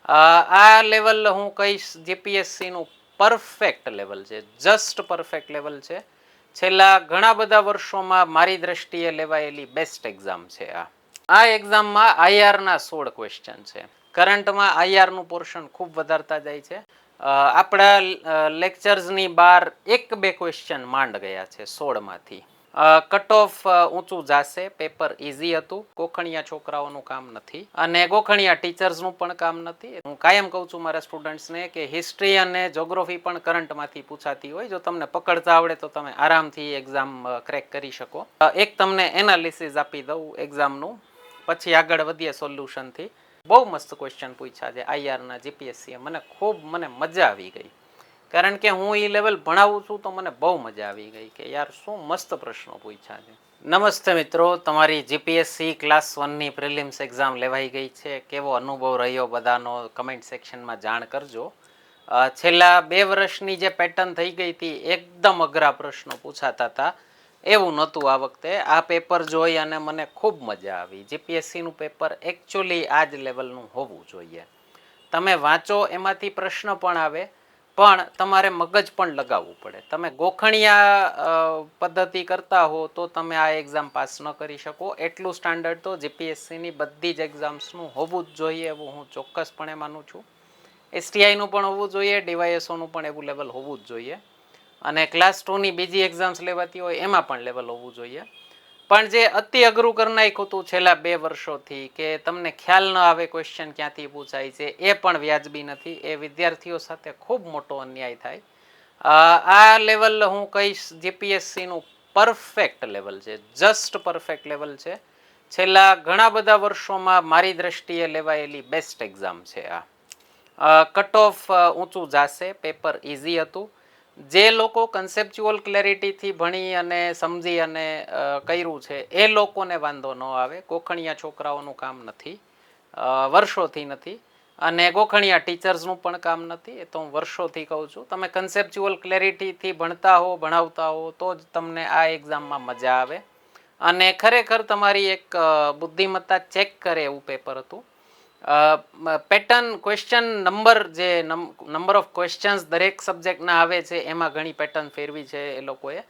આ લેવલ હું કહીશ જીપીએસસી નું પરફેક્ટ લેવલ છે, જસ્ટ પરફેક્ટ લેવલ છે. છેલ્લા ઘણા બધા વર્ષોમાં મારી દ્રષ્ટિએ લેવાયેલી બેસ્ટ એક્ઝામ છે. આ એક્ઝામમાં આઈઆર ના 16 ક્વેશ્ચન છે. કરંટમાં આઈઆર નું પોર્શન ખૂબ વધારતા જાય છે. આપણા લેક્ચર્સની બહાર એક બે ક્વેશ્ચન માંડ ગયા છે 16 માંથી. કટ ઓફ ઊંચું જાશે. પેપર ઇઝી હતું. ગોખણિયા છોકરાઓનું કામ નથી અને ગોખણિયા ટીચર્સનું પણ કામ નથી. હું કાયમ કહું છું મારા સ્ટુડન્ટ્સને કે હિસ્ટ્રી અને જોગ્રાફી પણ કરંટમાંથી પૂછાતી હોય. જો તમને પકડતા આવડે તો તમે આરામથી એક્ઝામ ક્રેક કરી શકો. એક તમને એનાલિસિસ આપી દઉં એક્ઝામનું, પછી આગળ વધીએ સોલ્યુશનથી. બહુ મસ્ત ક્વેશ્ચન પૂછ્યા છે આઈઆરના જીપીએસસી. મને મજા આવી ગઈ, કારણ કે હું એ લેવલ ભણાવું છું તો મને બહુ મજા આવી ગઈ કે યાર શું મસ્ત પ્રશ્નો પૂછ્યા છે. નમસ્તે મિત્રો, તમારી જીપીએસસી ક્લાસ 1ની પ્રિલિમ્સ એક્ઝામ લેવાઈ ગઈ છે. કેવો અનુભવ રહ્યો બધાનો કમેન્ટ સેક્શનમાં જાણ કરજો. છેલ્લા 2 વર્ષની જે પેટર્ન થઈ ગઈ હતી, એકદમ અઘરા પ્રશ્નો પૂછાતા હતા, એવું નહોતું આ વખતે. આ પેપર જોઈ અને મને ખૂબ મજા આવી. જીપીએસસીનું પેપર એકચ્યુઅલી આ જ લેવલનું હોવું જોઈએ. તમે વાંચો એમાંથી પ્રશ્ન પણ આવે, પણ તમારે મગજ પણ લગાવવું પડે. તમે ગોખણિયા પદ્ધતિ કરતા હો તો તમે આ એક્ઝામ પાસ ન કરી શકો. એટલું સ્ટાન્ડર્ડ તો જીપીએસસીની બધી જ એક્ઝામ્સનું હોવું જ જોઈએ, એવું હું ચોક્કસપણે માનું છું. એસટીઆઈનું પણ હોવું જોઈએ, ડીવાયએસઓનું પણ એવું લેવલ હોવું જ જોઈએ, અને ક્લાસ 2ની બીજી એક્ઝામ્સ લેવાતી હોય એમાં પણ લેવલ હોવું જોઈએ. પણ જે અતિ અઘરું કરી નાખ્યું હતું છેલ્લા 2 વર્ષોથી કે તમને ખ્યાલ ન આવે ક્વેશ્ચન ક્યાંથી પૂછાય છે, એ પણ વ્યાજબી નથી. એ વિદ્યાર્થીઓ સાથે ખૂબ મોટો અન્યાય થાય. આ લેવલ હું કહીશ જીપીએસસી નું પરફેક્ટ લેવલ છે, જસ્ટ પરફેક્ટ લેવલ છે. છેલ્લા ઘણા બધા વર્ષોમાં મારી દ્રષ્ટિએ લેવાયેલી બેસ્ટ એક્ઝામ છે આ. કટ ઓફ ઊંચું જાશે. પેપર ઇઝી હતું. જે લોકો કન્સેપ્ચ્યુઅલ ક્લેરિટીથી ભણી અને સમજી અને કર્યું છે એ લોકોને વાંધો ન આવે. ગોખણિયા છોકરાઓનું કામ નથી, વર્ષોથી નથી, અને ગોખણિયા ટીચર્સનું પણ કામ નથી. એ તો હું વર્ષોથી કહું છું. તમે કન્સેપ્ચ્યુઅલ ક્લેરિટીથી ભણતા હો, ભણાવતા હો તો જ તમને આ એક્ઝામમાં મજા આવે અને ખરેખર તમારી એક બુદ્ધિમત્તા ચેક કરે એવું પેપર હતું. Pattern question number of questions દરેક સબ્જેક્ટના આવે છે, એમાં ઘણી પેટર્ન ફેરવી છે એ લોકોએ.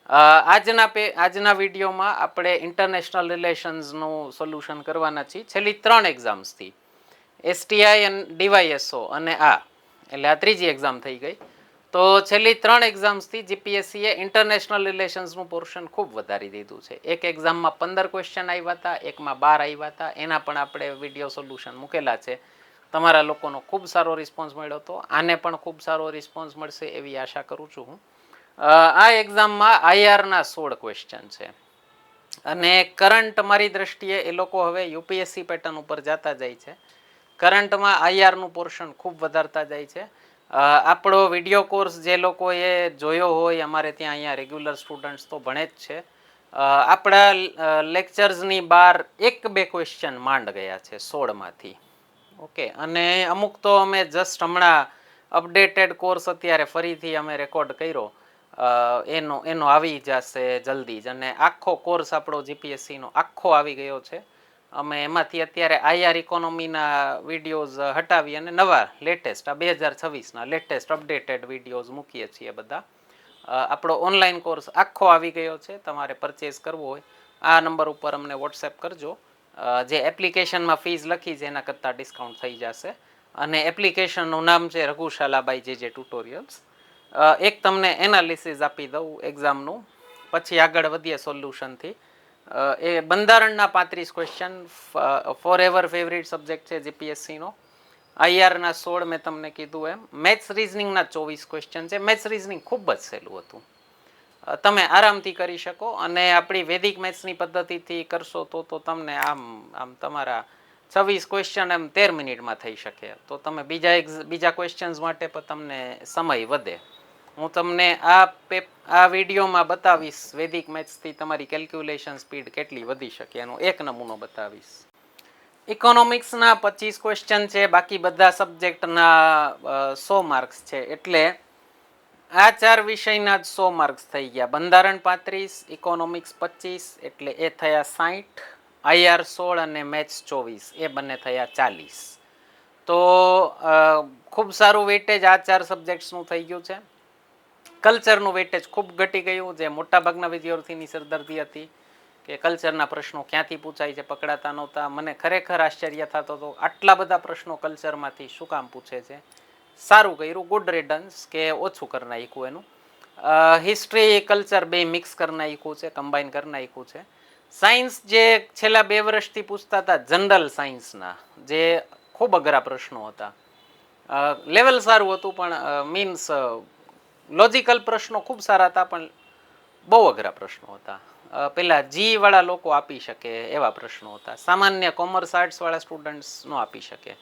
આજના વિડીયોમાં આપણે ઇન્ટરનેશનલ રિલેશન્સનું સોલ્યુશન કરવાના છીએ છેલ્લી 3 એક્ઝામ્સથી. એસટીઆઈ અને ડીવાયએસઓ અને એટલે આ ત્રીજી એક્ઝામ થઈ ગઈ. તો છેલ્લી 3 એક્ઝામ્સથી જીપીએસસીએ ઇન્ટરનેશનલ રિલેશન્સનું પોર્શન ખૂબ વધારી દીધું છે. એક એક્ઝામમાં 15 ક્વેશ્ચન આવ્યા હતા, એકમાં 12 આવ્યા હતા. એના પણ આપણે વિડીયો સોલ્યુશન મૂકેલા છે. તમારા લોકોનો ખૂબ સારો રિસ્પોન્સ મળ્યો હતો. આને પણ ખૂબ સારો રિસ્પોન્સ મળશે એવી આશા કરું છું હું. આ એક્ઝામમાં આઈઆરના 16 ક્વેશ્ચન છે અને કરંટ મારી દ્રષ્ટિએ એ લોકો હવે યુપીએસસી પેટર્ન ઉપર જતા જાય છે. કરંટમાં આઈઆરનું પોર્શન ખૂબ વધારતા જાય છે. આપણો વિડીયો કોર્સ જે લોકોએ જોયો હોય, અમારે ત્યાં અહીંયા રેગ્યુલર સ્ટુડન્ટ્સ તો ભણે જ છે. આપણા લેક્ચર્સની બહાર એક બે ક્વેશ્ચન માંડ ગયા છે 16 માંથી. ઓકે, અને અમુક તો અમે જસ્ટ હમણાં અપડેટેડ કોર્સ અત્યારે ફરીથી અમે રેકોર્ડ કર્યો, એનો આવી જશે જલ્દી જ. અને આખો કોર્સ આપણો જીપીએસસીનો આખો આવી ગયો છે. અમે એમાંથી અત્યારે આઈઆર ઇકોનોમીના વિડીયોઝ હટાવી અને નવા લેટેસ્ટ આ 2026ના લેટેસ્ટ અપડેટેડ વિડીયોઝ મૂકીએ છીએ બધા. આપણો ઓનલાઈન કોર્સ આખો આવી ગયો છે. તમારે પરચેસ કરવો હોય આ નંબર ઉપર અમને વોટ્સએપ કરજો. જે એપ્લિકેશનમાં ફીસ લખી છે એના કરતાં ડિસ્કાઉન્ટ થઈ જશે. અને એપ્લિકેશનનું નામ છે રઘુશાલાબાઈ જે ટ્યુટોરિયલ્સ. એક તમને એનાલિસિસ આપી દઉં એક્ઝામનું, પછી આગળ વધીએ સોલ્યુશનથી. એ બંધારણના 35 question forever favourite subject છે જીપીએસસીનો. આઈઆરના 16 મેં તમને કીધું એમ. મેથ્સ રીઝનિંગના 24 ક્વેશ્ચન છે. મેથ્સ રીઝનિંગ ખૂબ જ સહેલું હતું, તમે આરામથી કરી શકો. અને આપણી વૈદિક મેથ્સની પદ્ધતિથી કરશો તો તમને આમ તમારા 26 ક્વેશ્ચન એમ 13 મિનિટમાં થઈ શકે. તો તમે બીજા ક્વેશ્ચન્સ માટે પણ તમને સમય વધે. હું તમને આ વિડીયોમાં બતાવીશ વૈદિક મેથ્સથી તમારી કેલ્ક્યુલેશન સ્પીડ કેટલી વધી શકે એનો એક નમૂનો બતાવીશ. ઇકોનોમિક્સના 25 ક્વેશ્ચન છે, બાકી બધા સબ્જેક્ટના 100 માર્ક્સ છે. એટલે આ 4 વિષયના જ 100 માર્ક્સ થઈ ગયા. બંધારણ 35, ઇકોનોમિક્સ 25, એટલે એ થયા 60, આઈઆર 16 અને મેથ્સ 24, એ બંને થયા 40. તો ખૂબ સારું વેટેજ આ 4 સબ્જેક્ટ્સનું થઈ ગયું છે. કલ્ચરનું વેટેજ ખૂબ ઘટી ગયું, જે મોટાભાગના વિદ્યાર્થીની સરદર્દી હતી કે કલ્ચરના પ્રશ્નો ક્યાંથી પૂછાય છે, પકડાતા નહોતા. મને ખરેખર આશ્ચર્ય થતો હતો આટલા બધા પ્રશ્નો કલ્ચરમાંથી શું કામ પૂછે છે. સારું કર્યું, ગુડ રિડન્સ કે ઓછું કરી નાખ્યું એનું. હિસ્ટ્રી કલ્ચર બે મિક્સ કરી નાખ્યું છે, કમ્બાઈન કરી નાખ્યું છે. સાયન્સ જે છેલ્લા 2 વર્ષથી પૂછતા હતા જનરલ સાયન્સના, જે ખૂબ અઘરા પ્રશ્નો હતા, લેવલ સારું હતું પણ મીન્સ લોજિકલ પ્રશ્નો ખૂબ સારા હતા પણ બહુ અઘરા પ્રશ્નો હતા. પેલા જી વાળા લોકો આપી શકે એવા પ્રશ્નો હતા, સામાન્ય કોમર્સ આર્ટ્સ વાળા સ્ટુડન્ટ્સ નો આપી શકે.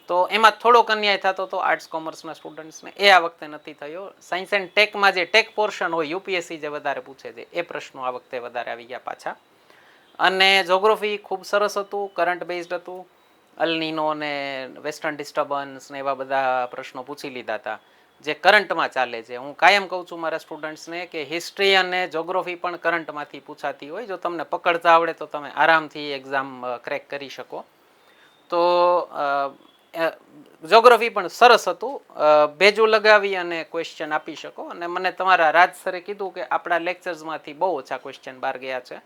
તો એમાં થોડોક અન્યાય થતો હતો આર્ટ્સ કોમર્સના સ્ટુડન્ટ્સને, એ આ વખતે નથી થયો. સાયન્સ એન્ડ ટેકમાં જે ટેક પોર્શન હોય યુપીએસસી જે વધારે પૂછે છે એ પ્રશ્નો આ વખતે વધારે આવી ગયા પાછા. અને જોગ્રાફી ખૂબ સરસ હતું, કરંટ બેઝડ હતું. અલનીનો ને વેસ્ટર્ન ડિસ્ટર્બન્સ ને એવા બધા પ્રશ્નો પૂછી લીધા હતા જે કરંટમાં ચાલે છે. હું કાયમ કહું છું મારા સ્ટુડન્ટ્સને કે હિસ્ટ્રી અને જોગ્રાફી પણ કરંટમાંથી પૂછાતી હોય. જો તમને પકડતા આવડે તો તમે આરામથી એક્ઝામ ક્રેક કરી શકો. તો જોગ્રાફી પણ સરસ હતું, ભેજું લગાવી અને ક્વેશ્ચન આપી શકો. અને મને તમારા રાજ સરે કીધું કે આપણા લેક્ચર્સમાંથી બહુ ઓછા ક્વેશ્ચન બહાર ગયા છે.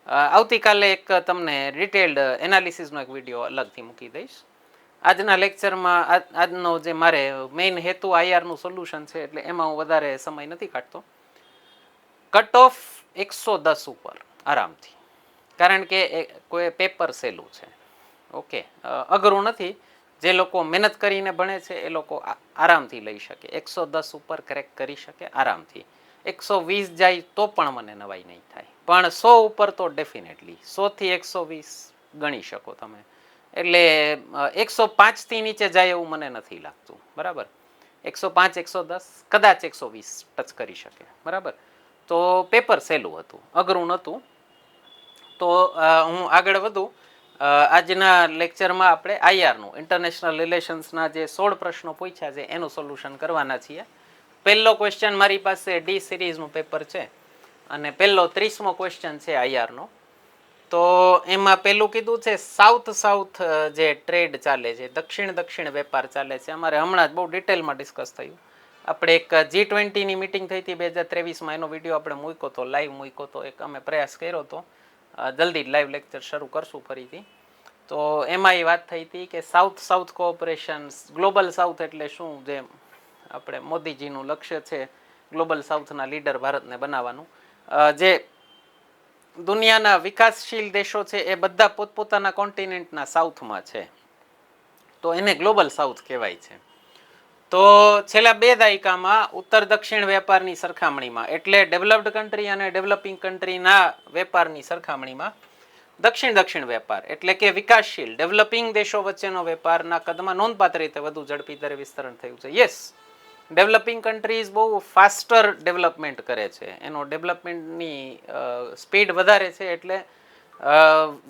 આવતીકાલે એક તમને ડિટેલ્ડ એનાલિસિસનો એક વિડીયો અલગથી મૂકી દઈશ. આજના લેક્ચરમાં આજનો જે મારે મેઇન હેતુ આઈઆરનું સોલ્યુશન છે એટલે એમાં હું વધારે સમય નથી કાઢતો. કટ ઓફ 110 ઉપર આરામથી, કારણ કે કોઈ પેપર સહેલું છે. ઓકે, અઘરું નથી. જે લોકો મહેનત કરીને ભણે છે એ લોકો આરામથી લઈ શકે, 110 ઉપર ક્રેક કરી શકે આરામથી. 120 જાય તો પણ મને નવાઈ નહીં થાય, પણ 100 ઉપર તો ડેફિનેટલી 100 થી 120 ગણી શકો તમે. એટલે 105 થી નીચે જાય એવું મને નથી લાગતું. બરાબર, 105 110 કદાચ 120 ટચ કરી શકે. બરાબર, તો પેપર સહેલું હતું, અઘરું નહોતું. તો હું આગળ વધું. આજના લેક્ચરમાં આપણે આઈઆરનું ઇન્ટરનેશનલ રિલેશન્સના જે 16 પ્રશ્નો પૂછ્યા છે એનું સોલ્યુશન કરવાના છીએ. પહેલો ક્વેશ્ચન મારી પાસે ડી સિરીઝનું પેપર છે અને પહેલો 30મો ક્વેશ્ચન છે આઈઆરનો. તો એમાં પેલું કીધું છે સાઉથ સાઉથ જે ટ્રેડ ચાલે છે, દક્ષિણ દક્ષિણ વેપાર ચાલે છે. અમારે હમણાં જ બહુ ડિટેલમાં ડિસ્કસ થયું. આપણે એક G20ની મિટિંગ થઈ હતી 2023માં, એનો વિડીયો આપણે મૂક્યો હતો, લાઈવ મૂક્યો હતો. એક અમે પ્રયાસ કર્યો હતો, જલ્દી લાઈવ લેક્ચર શરૂ કરશું ફરીથી. તો એમાં એ વાત થઈ હતી કે south south cooperation, global south એટલે શું, જે આપણે મોદીજીનું લક્ષ્ય છે ગ્લોબલ સાઉથના લીડર ભારતને બનાવવાનું. જે દુનિયાના વિકાસશીલ દેશો છે એ બધા પોતપોતાના કોન્ટિનેન્ટના સાઉથમાં છે, તો એને ગ્લોબલ સાઉથ કહેવાય છે. તો છેલ્લા 2 દાયકામાં ઉત્તર દક્ષિણ વેપારની સરખામણીમાં, એટલે ડેવલપ્ડ કન્ટ્રી અને ડેવલપિંગ કન્ટ્રીના વેપારની સરખામણીમાં દક્ષિણ દક્ષિણ વેપાર એટલે કે વિકાસશીલ ડેવલપિંગ દેશો વચ્ચેનો વેપારના કદમાં નોંધપાત્ર રીતે વધુ ઝડપી દરે વિસ્તરણ થયું છે. યસ, ડેવલપિંગ કન્ટ્રીઝ બહુ ફાસ્ટર ડેવલપમેન્ટ કરે છે, એનો ડેવલપમેન્ટની સ્પીડ વધારે છે, એટલે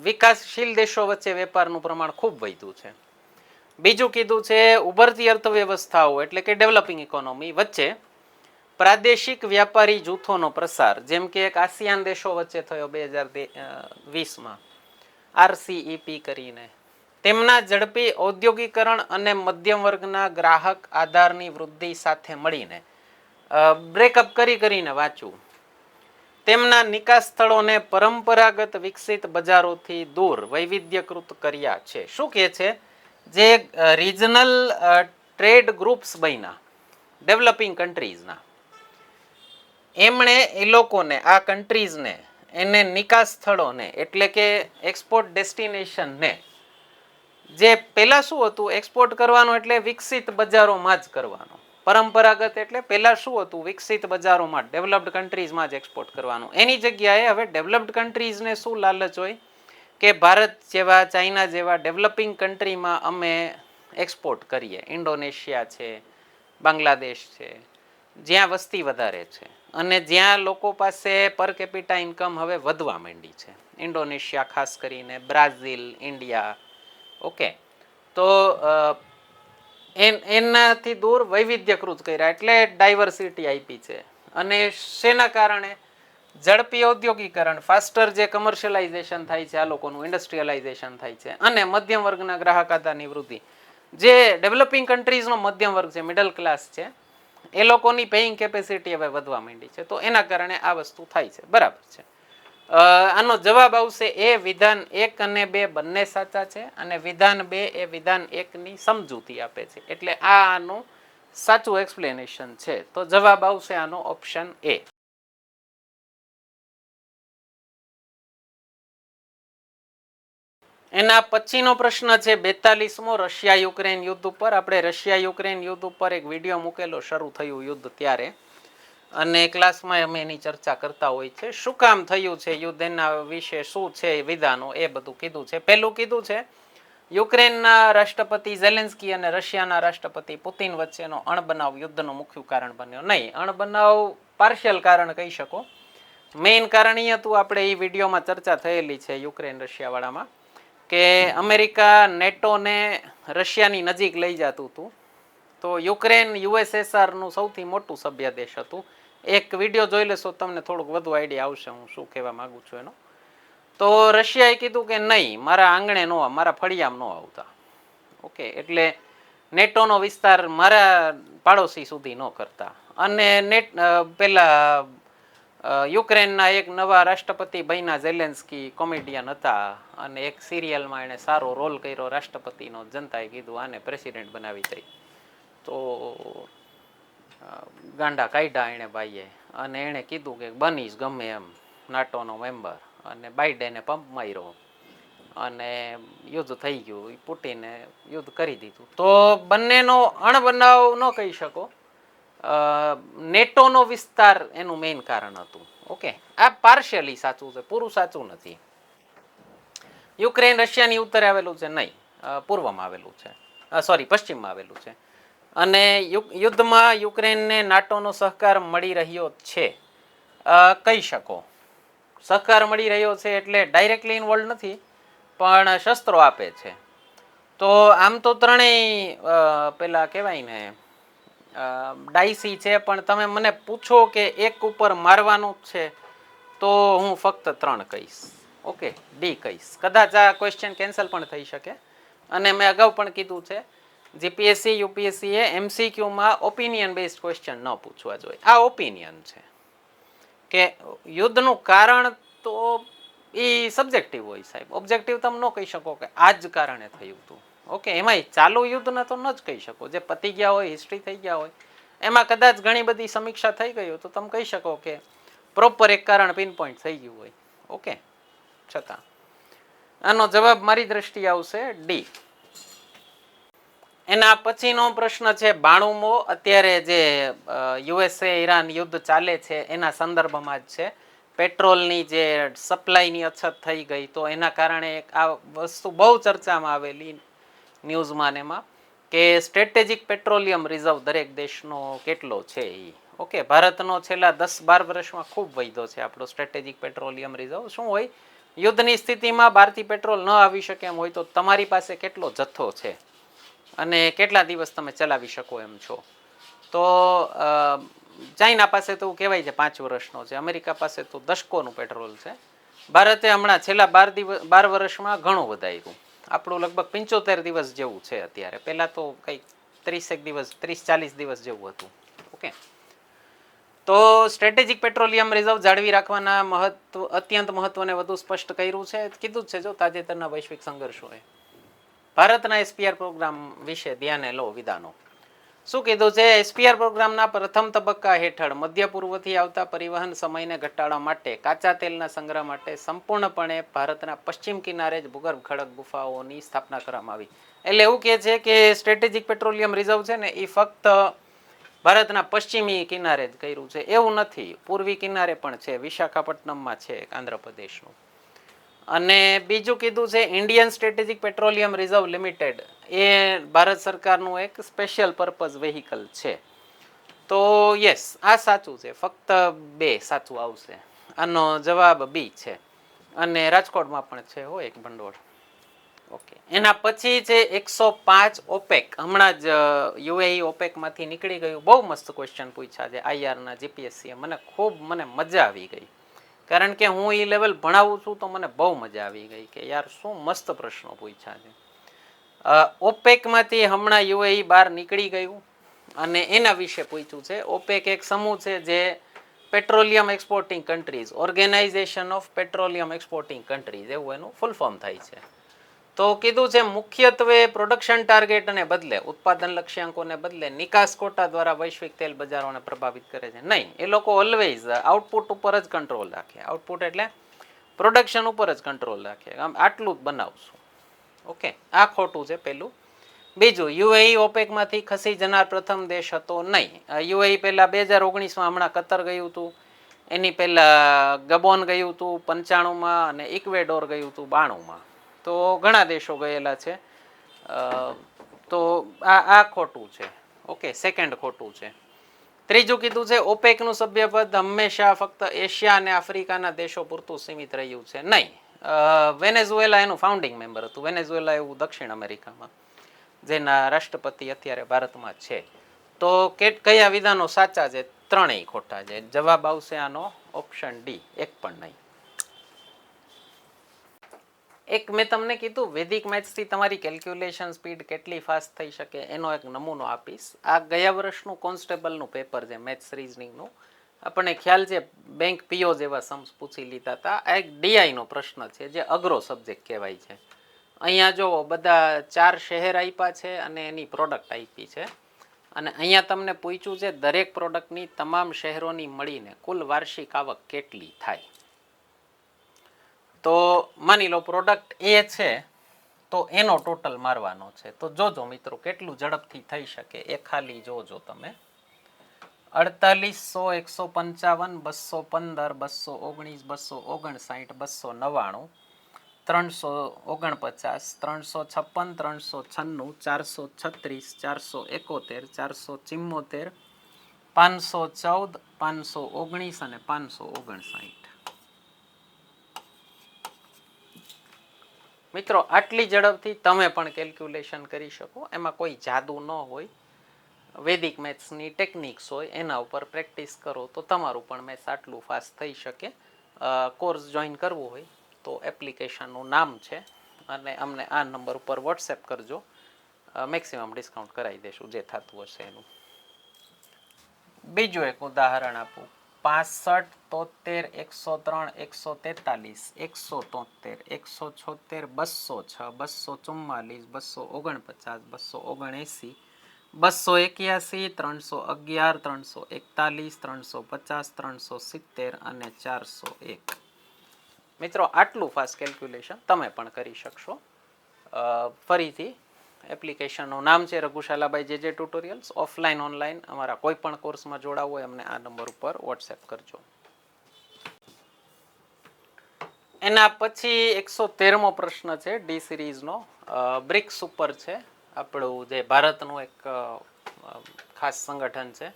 વિકાસશીલ દેશો વચ્ચે વેપારનું પ્રમાણ ખૂબ વધ્યું છે. બીજું કીધું છે ઉભરતી અર્થવ્યવસ્થાઓ એટલે કે ડેવલપિંગ ઇકોનોમી વચ્ચે પ્રાદેશિક વ્યાપારી જૂથોનો પ્રસાર, જેમ કે એક આસિયાન દેશો વચ્ચે થયો 2020માં આરસીઈપી કરીને, તેમના ઝડપી ઔદ્યોગિકરણ અને મધ્યમ વર્ગના ગ્રાહક આધારની વૃદ્ધિ સાથે મળીને બ્રેકઅપ કરીને વાંચવું, તેમના નિકાસ સ્થળોને પરંપરાગત વિકસિત બજારોથી દૂર વૈવિધ્યકૃત કર્યા છે. શું કહે છે, જે રિજનલ ટ્રેડ ગ્રુપ્સ બન્યા ડેવલપિંગ કન્ટ્રીઝના, એમણે એ લોકોને, આ કન્ટ્રીઝને, એને નિકાસ સ્થળોને એટલે કે એક્સપોર્ટ ડેસ્ટિનેશનને, જે પહેલા શું હતું એક્સપોર્ટ કરવાનું એટલે વિકસિત બજારોમાં જ કરવાનું, પરંપરાગત એટલે પહેલા શું હતું વિકસિત બજારોમાં ડેવલપ્ડ કન્ટ્રીઝમાં જ એક્સપોર્ટ કરવાનું. એની જગ્યાએ હવે ડેવલપ્ડ કન્ટ્રીઝને શું લાલચ હોય કે ભારત જેવા, ચાઇના જેવા ડેવલપિંગ કન્ટ્રીમાં અમે એક્સપોર્ટ કરીએ. ઇન્ડોનેશિયા છે, બાંગ્લાદેશ છે, જ્યાં વસ્તી વધારે છે અને જ્યાં લોકો પાસે પર કેપિટા ઇન્કમ હવે વધવા માંડી છે. ઇન્ડોનેશિયા ખાસ કરીને, બ્રાઝિલ, ઇન્ડિયા. ઓકે, તો એનાથી દૂર વૈવિધ્યકૃત કર્યા એટલે ડાયવર્સિટી આપી છે. અને શેના કારણે, ઝડપી ઔદ્યોગિકરણ, ફાસ્ટર જે કમર્શિયલાઇઝેશન થાય છે આ લોકોનું, ઇન્ડસ્ટ્રીયલાઇઝેશન થાય છે, અને મધ્યમ વર્ગના ગ્રાહક આધારની વૃદ્ધિ. જે ડેવલપિંગ કન્ટ્રીઝનો મધ્યમ વર્ગ છે, મિડલ ક્લાસ છે, એ લોકોની પેઇંગ કેપેસિટી હવે વધવા માંડી છે, તો એના કારણે આ વસ્તુ થાય છે. બરાબર છે. આનો જવાબ આવશે એ વિધાન 1 અને 2 બંને સાચા છે અને વિધાન 2 એ વિધાન 1 ની સમજૂતી આપે છે. એટલે આ આનું સાચું એક્સપ્લેનેશન છે. તો જવાબ આવશે આનો ઓપ્શન એ. એના પછીનો પ્રશ્ન છે 42મો રશિયા યુક્રેન યુદ્ધ ઉપર. આપણે રશિયા યુક્રેન યુદ્ધ ઉપર એક વિડીયો મૂકેલો શરૂ થયું યુદ્ધ ત્યારે, અને ક્લાસમાં અમે એની ચર્ચા કરતા હોય છે. શું કામ થયું છે યુદ્ધ, એના વિશે શું છે વિધાનો, એ બધું કીધું છે. પહેલું કીધું છે યુક્રેનના રાષ્ટ્રપતિ ઝેલેન્સ્કી અને રશિયાના રાષ્ટ્રપતિ પુતિન વચ્ચેનો અણબનાવ યુદ્ધનું મુખ્ય કારણ બન્યો. નહીં, અણબનાવ પાર્શિયલ કારણ કહી શકો. મેઇન કારણ એ હતું, આપણે એ વિડીયોમાં ચર્ચા થયેલી છે યુક્રેન રશિયાવાળામાં, કે અમેરિકા નેટોને રશિયાની નજીક લઈ જતું હતું. તો યુક્રેન યુએસએસઆરનું સૌથી મોટું સભ્ય દેશ હતું. એક વિડીયો જોઈ લેશો તમને થોડુંક વધુ આઈડિયા આવશે હું શું કહેવા માંગુ છું એનો. તો રશિયાએ કીધું કે નહીં, મારા આંગણે નો, મારા ફળિયામાં નો આવતા. ઓકે, એટલે નેટોનો વિસ્તાર મારા પાડોશી સુધી ન કરતા. અને પેલા યુક્રેનના એક નવા રાષ્ટ્રપતિ બન્યા ઝેલેન્સ્કી, કોમેડિયન હતા, અને એક સિરિયલમાં એણે સારો રોલ કર્યો રાષ્ટ્રપતિનો. જનતાએ કીધું આને પ્રેસિડેન્ટ બનાવી દઈ. તો ગાંડા કાઢ્યા એણે ભાઈએ, અને એણે કીધું કે બનીશ ગમે એમ નાટોનો મેમ્બર, અને બાઇડેને પંપ માર્યો અને યુદ્ધ થઈ ગયું. પુટિને યુદ્ધ કરી દીધું. તો બંનેનો અણબનાવ ન કહી શકો, નેટોનો વિસ્તાર એનું મેઇન કારણ હતું. ઓકે, આ પાર્શિયલી સાચું છે, પૂરું સાચું નથી. યુક્રેન રશિયાની ઉત્તરે આવેલું છે? નહીં, પૂર્વમાં આવેલું છે, સોરી પશ્ચિમમાં આવેલું છે. અને યુદ્ધમાં યુક્રેનને નાટોનો સહકાર મળી રહ્યો છે કહી શકો. સહકાર મળી રહ્યો છે એટલે ડાયરેક્ટલી ઇન્વોલ્વ નથી, પણ શસ્ત્રો આપે છે. તો આમ તો ત્રણેય પેલા કહેવાય ને ડાયસી છે, પણ તમે મને પૂછો કે એક ઉપર મારવાનું જ છે તો હું ફક્ત 3 કહીશ. ઓકે, ડી કહીશ. કદાચ આ ક્વેશ્ચન કેન્સલ પણ થઈ શકે. અને મેં અગાઉ પણ કીધું છે જીપીએસસી યુપીએસસી એ એમસીક્યુમાં ઓપિનિયન બેઝડ ક્વેશ્ચન ન પૂછવા જોઈએ. આ ઓપિનિયન છે કે યુદ્ધનું કારણ તો એ સબ્જેક્ટિવ હોય સાહેબ. ઓબ્જેક્ટિવ તમે ન કહી શકો કે આ જ કારણે થયું હતું. ઓકે, એમાંય ચાલુ યુદ્ધના તો ન જ કહી શકો. જે પતી ગયા હોય, હિસ્ટ્રી થઈ ગયા હોય, એમાં કદાચ ઘણી બધી સમીક્ષા થઈ ગઈ હોય તો તમે કહી શકો કે પ્રોપર એક કારણ પિન પોઈન્ટ થઈ ગયું હોય. ઓકે, છતાં આનો જવાબ મારી દ્રષ્ટિએ આવશે ડી. એના પછીનો પ્રશ્ન છે 92મો. અત્યારે જે યુએસએ ઈરાન યુદ્ધ ચાલે છે એના સંદર્ભમાં જ છે. પેટ્રોલની જે સપ્લાયની અછત થઈ ગઈ, તો એના કારણે આ વસ્તુ બહુ ચર્ચામાં આવેલી ન્યૂઝમાં એમાં, કે સ્ટ્રેટેજિક પેટ્રોલિયમ રિઝર્વ દરેક દેશનો કેટલો છે એ. ઓકે, ભારતનો છેલ્લા 10-12 વર્ષમાં ખૂબ વધ્યો છે આપણો સ્ટ્રેટેજિક પેટ્રોલિયમ રિઝર્વ. શું હોય, યુદ્ધની સ્થિતિમાં બહારથી પેટ્રોલ ન આવી શકે એમ હોય તો તમારી પાસે કેટલો જથ્થો છે અને કેટલા દિવસ તમે ચલાવી શકો એમ છો. તો ચાઇના પાસે તો કહેવાય છે 5 વર્ષનો છે, અમેરિકા પાસે તો દશકોનું પેટ્રોલ છે. ભારતે હમણાં છેલ્લા 12 વર્ષમાં ઘણું વધાર્યું. આપણું લગભગ 75 દિવસ જેવું છે અત્યારે. પહેલાં તો કંઈક 30 દિવસ, 30-40 દિવસ જેવું હતું. ઓકે, તો સ્ટ્રેટેજિક પેટ્રોલિયમ રિઝર્વ જાળવી રાખવાના અત્યંત મહત્વને વધુ સ્પષ્ટ કર્યું છે. કીધું જ છે જો તાજેતરના વૈશ્વિક સંઘર્ષોએ. ભારતના એસપીઆર પ્રોગ્રામ વિશે ધ્યાને લો વિધાનો. શું કીધું છે? એસપીઆર પ્રોગ્રામના પ્રથમ તબક્કા હેઠળ મધ્ય પૂર્વથી આવતા પરિવહન સમયને ઘટાડવા માટે કાચા તેલના સંગ્રહ માટે સંપૂર્ણપણે ભારતના પશ્ચિમ કિનારે જ ભૂગર્ભ ખડક ગુફાઓની સ્થાપના કરવામાં આવી. એટલે એવું કહે છે કે સ્ટ્રેટેજિક પેટ્રોલિયમ રિઝર્વ છે ને એ ફક્ત ભારતના પશ્ચિમી કિનારે જ કર્યું છે એવું નથી, પૂર્વી કિનારે પણ છે. વિશાખાપટ્ટનમમાં છે આંધ્રપ્રદેશનું. અને બીજું કીધું છે Indian strategic petroleum reserve limited, એ ભારત સરકારનું એક સ્પેશિયલ પર્પઝ વેહિકલ છે. તો યસ, આ સાચું છે. ફક્ત 2 સાચું આવશે. આનો જવાબ બી છે. અને રાજકોટમાં પણ છે હો એક ભંડોળ. ઓકે, એના પછી છે 105 ઓપેક. હમણાં જ યુએઈ ઓપેકમાંથી નીકળી ગયું. બહુ મસ્ત ક્વેશ્ચન પૂછ્યા છે આઈઆરના જીપીએસસીએ. મને મજા આવી ગઈ, કારણ કે હું એ લેવલ ભણાવું છું તો મને બહુ મજા આવી ગઈ કે યાર શું મસ્ત પ્રશ્નો પૂછ્યા છે. ઓપેકમાંથી હમણાં યુએઈ બહાર નીકળી ગયું અને એના વિશે પૂછ્યું છે. ઓપેક એક સમૂહ છે જે petroleum exporting countries, organisation of petroleum exporting countries એવું એનું ફૂલ ફોર્મ થાય છે. તો કીધું છે મુખ્યત્વે પ્રોડક્શન ટાર્ગેટને બદલે, ઉત્પાદન લક્ષ્યાંકોને બદલે નિકાસ કોટા દ્વારા વૈશ્વિક તેલ બજારોને પ્રભાવિત કરે છે. નહીં, એ લોકો ઓલવેઝ આઉટપુટ ઉપર જ કંટ્રોલ રાખે. આઉટપુટ એટલે પ્રોડક્શન ઉપર જ કંટ્રોલ રાખે. આમ આટલું જ બનાવશું. ઓકે, આ ખોટું છે પેલું. બીજું, યુએઈ ઓપેકમાંથી ખસી જનાર પ્રથમ દેશ હતો નહીં. યુએઈ પહેલા 2019માં હમણાં કતર ગયું હતું, એની પહેલા ગબોન ગયું હતું 95માં અને ઇક્વેડોર ગયું હતું 92માં. તો ઘણા દેશો ગયેલા છે. તો આ ખોટું છે. ઓકે, સેકન્ડ ખોટું છે. ત્રીજું કીધું છે ઓપેકનું સભ્યપદ હંમેશા ફક્ત એશિયા અને આફ્રિકાના દેશો પૂરતું સીમિત રહ્યું છે. નહીં, વેનેઝુએલા એનું ફાઉન્ડિંગ મેમ્બર હતું. વેનેઝુએલા એવું દક્ષિણ અમેરિકામાં, જેના રાષ્ટ્રપતિ અત્યારે ભારતમાં છે. તો કયા વિધાનો સાચા છે? ત્રણેય ખોટા છે. જવાબ આવશે આનો ઓપ્શન ડી, એક પણ નહીં. એક મેં તમને કીધું વૈદિક મેથ્સથી તમારી કેલ્ક્યુલેશન સ્પીડ કેટલી ફાસ્ટ થઈ શકે એનો એક નમૂનો આપીશ. આ ગયા વર્ષનું કોન્સ્ટેબલનું પેપર છે મેથ્સ રિઝનિંગનું. આપણને ખ્યાલ છે બેંક પીઓ જેવા સમ્સ પૂછી લીધા હતા. આ એક ડીઆઈનો પ્રશ્ન છે જે અઘરો સબ્જેક્ટ કહેવાય છે. અહીંયા જો બધા 4 શહેર આપ્યા છે અને એની પ્રોડક્ટ આપી છે અને અહીંયા તમને પૂછ્યું છે દરેક પ્રોડક્ટની તમામ શહેરોની મળીને કુલ વાર્ષિક આવક કેટલી થાય. તો માની લો પ્રોડક્ટ એ છે તો એનો ટોટલ મારવાનો છે. તો જોજો મિત્રો કેટલું ઝડપથી થઈ શકે એ ખાલી જોજો તમે. 4800, 155, 215, 219, 259, 299, 349, 356, 396, 436, 471, 474, 514, 519 અને 559. મિત્રો આટલી ઝડપથી તમે પણ કેલ્ક્યુલેશન કરી શકો. એમાં કોઈ જાદુ ન હોય, વૈદિક મેથ્સની ટેકનિક્સ હોય, એના ઉપર પ્રેક્ટિસ કરો તો તમારું પણ મેથ્સ આટલું ફાસ્ટ થઈ શકે. કોર્સ જોઈન કરવું હોય તો એપ્લિકેશનનું નામ છે અને અમને આ નંબર ઉપર વોટ્સએપ કરજો. મેક્સિમમ ડિસ્કાઉન્ટ કરાવી દેશું જે થતું હશે એનું. બીજું એક ઉદાહરણ આપું. 65, 73, 103, 143, 173, 176, 244, 249, 279, 281, 311, 341, 350, 370 અને 401. મિત્રો આટલું ફાસ્ટ કેલ્ક્યુલેશન તમે પણ કરી શકશો. ફરીથી એપ્લિકેશનનું નામ છે રઘુશાલાભાઈ જે ટ્યુટોરિયલ્સ. ઓફલાઈન ઓનલાઈન અમારા કોઈ પણ કોર્સમાં જોડાવું હોય અમને આ નંબર ઉપર વોટ્સએપ કરજો. એના પછી 113મો પ્રશ્ન છે ડી સિરીઝનો. બ્રિક્સ ઉપર છે. આપણું જે ભારતનું એક ખાસ સંગઠન છે.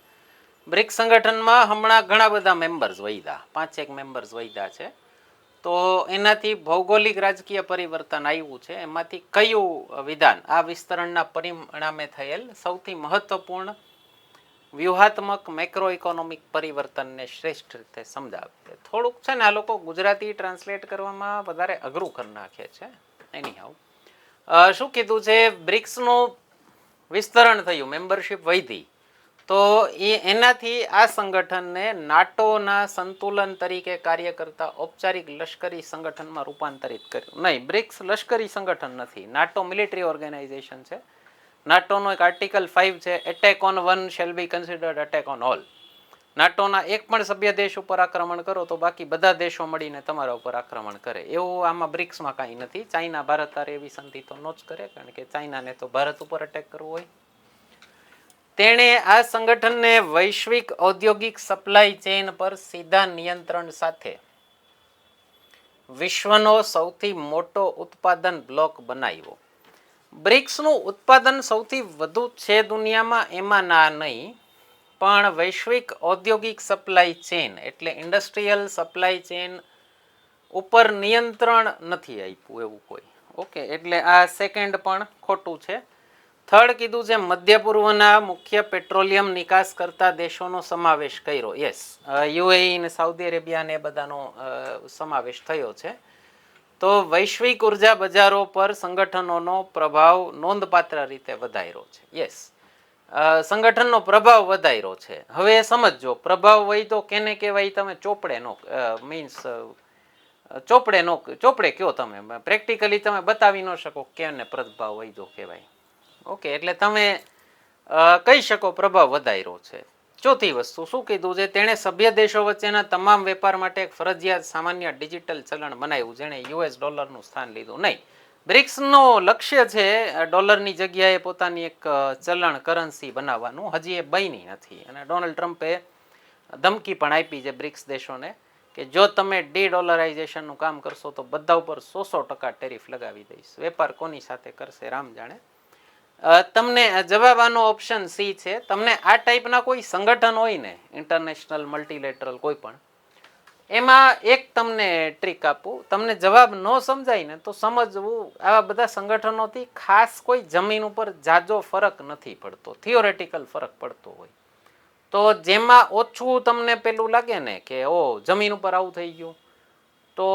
બ્રિક્સ સંગઠનમાં હમણાં ઘણા બધા મેમ્બર્સ વધ્યા, 5 મેમ્બર્સ વધ્યા છે. તો એનાથી ભૌગોલિક રાજકીય પરિવર્તન આવ્યું છે. એમાંથી કયું વિધાન આ વિસ્તરણના પરિણામે થયેલ સૌથી મહત્વપૂર્ણ વ્યૂહાત્મક મેક્રો ઇકોનોમિક પરિવર્તનને શ્રેષ્ઠ રીતે સમજાવે છે? થોડુંક છે ને આ લોકો ગુજરાતી ટ્રાન્સલેટ કરવામાં વધારે અઘરું કરી નાખે છે. એની શું કીધું છે? બ્રિક્સનું વિસ્તરણ થયું, મેમ્બરશિપ વધી, તો એનાથી આ સંગઠનને નાટોના સંતુલન તરીકે કાર્ય કરતા ઔપચારિક લશ્કરી સંગઠનમાં રૂપાંતરિત કર્યું. નહીં, બ્રિક્સ લશ્કરી સંગઠન નથી, નાટો મિલિટરી ઓર્ગેનાઇઝેશન છે. નાટોનો એક આર્ટિકલ 5 છે, attack on one shall be considered attack on all. નાટોના એક પણ સભ્ય દેશ ઉપર આક્રમણ કરો તો બાકી બધા દેશો મળીને તમારા ઉપર આક્રમણ કરે. એવું આમાં બ્રિક્સમાં કાંઈ નથી. ચાઇના ભારત તારે એવી સંધિ તો ન જ કરે, કારણ કે ચાઇનાને તો ભારત ઉપર અટેક કરવો હોય. તેણે આ સંગઠનને વૈશ્વિક ઔદ્યોગિક સપ્લાય ચેઇન પર સીધા નિયંત્રણ સાથે વિશ્વનો સૌથી મોટો ઉત્પાદન બ્લોક બનાવ્યો. બ્રિક્સનું ઉત્પાદન સૌથી વધુ છે દુનિયામાં, એમાં ના નહીં, પણ વૈશ્વિક ઔદ્યોગિક સપ્લાય ચેઇન એટલે ઇન્ડસ્ટ્રીયલ સપ્લાય ચેઇન ઉપર નિયંત્રણ નથી આપ્યું એવું કોઈ. ઓકે, એટલે આ સેકન્ડ પણ ખોટું છે. થર્ડ કીધું છે મધ્ય પૂર્વના મુખ્ય પેટ્રોલિયમ નિકાસ કરતા દેશોનો સમાવેશ કર્યો. યસ, યુએઈ ને સાઉદી અરેબિયા ને બધાનો સમાવેશ થયો છે. તો વૈશ્વિક ઉર્જા બજારો પર સંગઠનોનો પ્રભાવ નોંધપાત્ર રીતે વધાર્યો છે. યસ, સંગઠનનો પ્રભાવ વધાર્યો છે. હવે સમજો પ્રભાવ વધ્યો કેને કહેવાય, તમે ચોપડે નો મીન્સ ચોપડે કયો, તમે પ્રેક્ટિકલી તમે બતાવી ન શકો કેને પ્રભાવ વધ્યો કહેવાય. ઓકે, એટલે તમે કહી શકો પ્રભાવ વધાર્યો છે. ચોથી વસ્તુ શું કીધું છે, તેણે સભ્ય દેશો વચ્ચેના તમામ વેપાર માટે એક ફરજિયાત સામાન્ય ડિજિટલ ચલણ બનાવ્યું જેણે યુએસ ડોલરનું સ્થાન લીધું નહીં. બ્રિક્સનો લક્ષ્ય છે ડોલરની જગ્યાએ પોતાની એક ચલણ કરન્સી બનાવવાનું, હજી એ બની નથી. અને ડોનાલ્ડ ટ્રમ્પે ધમકી પણ આપી છે બ્રિક્સ દેશોને કે જો તમે ડી-ડોલરાઇઝેશનનું કામ કરશો તો બધા ઉપર 100% ટેરિફ લગાવી દઈશ. વેપાર કોની સાથે કરશે રામ જાણે. તમને જવાબ આનો ઓપ્શન સી છે. તમને આ ટાઈપના કોઈ સંગઠન હોય ને, ઇન્ટરનેશનલ મલ્ટીલેટરલ કોઈ પણ, એમાં એક તમને ટ્રીક આપું, તમને જવાબ ન સમજાય ને તો સમજવું આવા બધા સંગઠનોથી ખાસ કોઈ જમીન ઉપર જાજો ફરક નથી પડતો, થિયોરેટિકલ ફરક પડતો હોય. તો જેમાં ઓછું તમને પેલું લાગે ને કે ઓ જમીન ઉપર આવું થઈ ગયું, તો